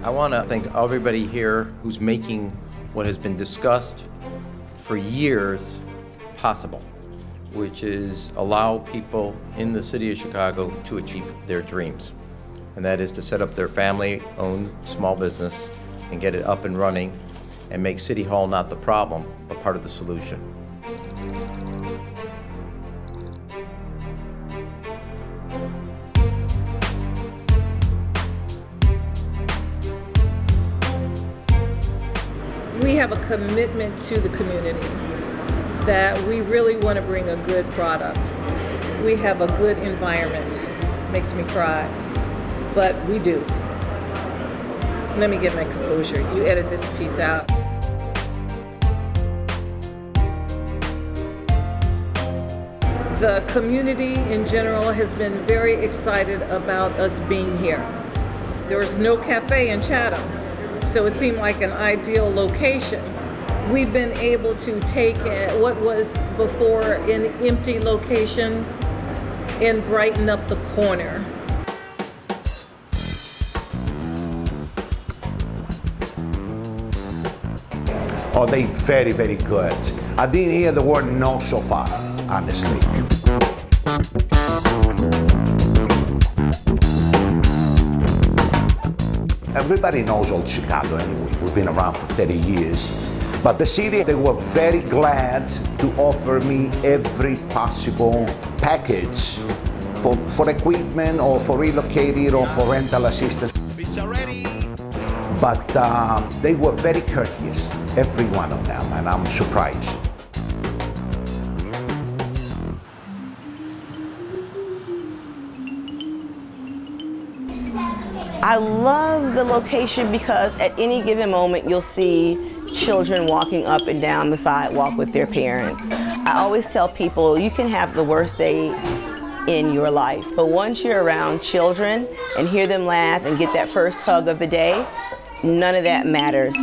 I want to thank everybody here who's making what has been discussed for years possible, which is allow people in the city of Chicago to achieve their dreams. And that is to set up their family-owned small business and get it up and running and make City Hall not the problem, but part of the solution. We have a commitment to the community that we really want to bring a good product. We have a good environment. Makes me cry, but we do. Let me get my composure. You edit this piece out. The community in general has been very excited about us being here. There was no cafe in Chatham, so it seemed like an ideal location. We've been able to take what was before an empty location and brighten up the corner. Oh, they're very, very good. I didn't hear the word no so far, honestly. Everybody knows Old Chicago anyway. We've been around for 30 years. But the city, they were very glad to offer me every possible package for equipment or for relocating or for rental assistance. Pizza ready. But they were very courteous, every one of them, and I'm surprised. I love the location because at any given moment you'll see children walking up and down the sidewalk with their parents. I always tell people you can have the worst day in your life, but once you're around children and hear them laugh and get that first hug of the day, none of that matters.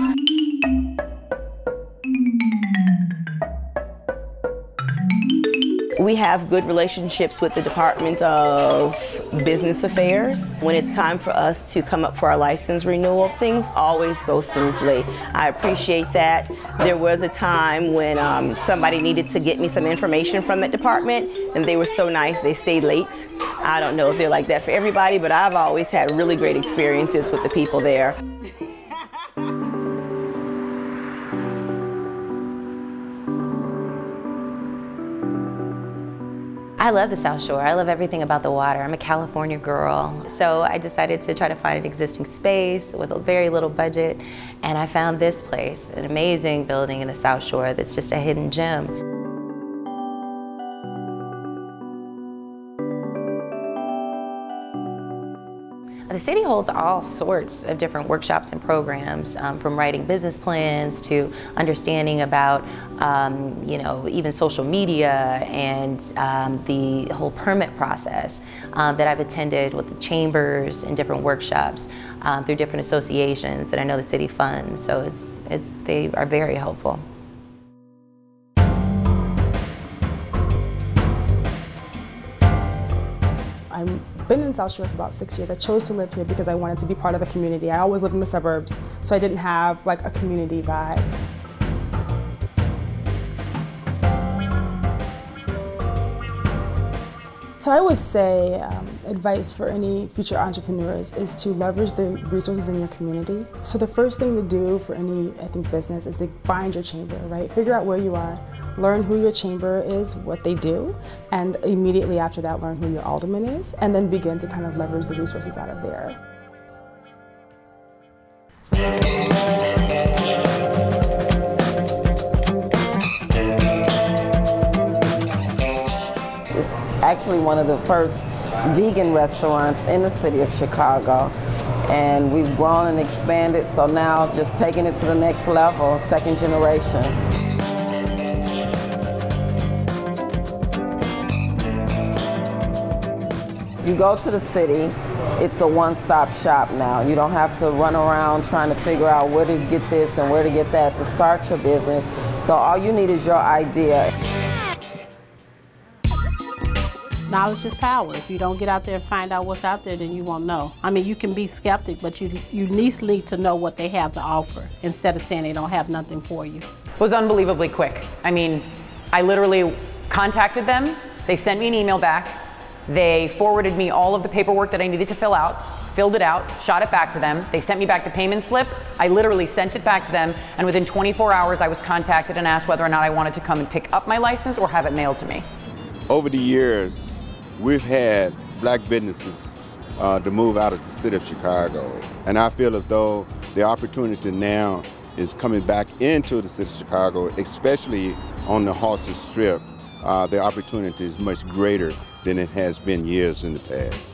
We have good relationships with the Department of Business Affairs. When it's time for us to come up for our license renewal, things always go smoothly. I appreciate that. There was a time when somebody needed to get me some information from that department, and they were so nice, they stayed late. I don't know if they're like that for everybody, but I've always had really great experiences with the people there. I love the South Shore. I love everything about the water. I'm a California girl. So I decided to try to find an existing space with a very little budget, and I found this place, an amazing building in the South Shore that's just a hidden gem. The city holds all sorts of different workshops and programs, from writing business plans to understanding about, you know, even social media and the whole permit process that I've attended with the chambers and different workshops through different associations that I know the city funds. So they are very helpful. I've been in South Shore for about 6 years. I chose to live here because I wanted to be part of the community. I always lived in the suburbs, so I didn't have like a community vibe. So I would say advice for any future entrepreneurs is to leverage the resources in your community. So the first thing to do for any, I think, business is to find your chamber, right? Figure out where you are. Learn who your chamber is, what they do, and immediately after that, learn who your alderman is, and then begin to kind of leverage the resources out of there. It's actually one of the first vegan restaurants in the city of Chicago, and we've grown and expanded, so now just taking it to the next level, second generation. If you go to the city, it's a one-stop shop now. You don't have to run around trying to figure out where to get this and where to get that to start your business. So all you need is your idea. knowledge is power. If you don't get out there and find out what's out there, then you won't know. I mean, you can be skeptic, but you at least need to know what they have to offer instead of saying they don't have nothing for you. It was unbelievably quick. I mean, I literally contacted them. They sent me an email back. They forwarded me all of the paperwork that I needed to fill out, filled it out, shot it back to them. They sent me back the payment slip. I literally sent it back to them, and within 24 hours I was contacted and asked whether or not I wanted to come and pick up my license or have it mailed to me. Over the years, we've had black businesses to move out of the city of Chicago, and I feel as though the opportunity now is coming back into the city of Chicago, especially on the Halsted Strip. The opportunity is much greater than it has been years in the past.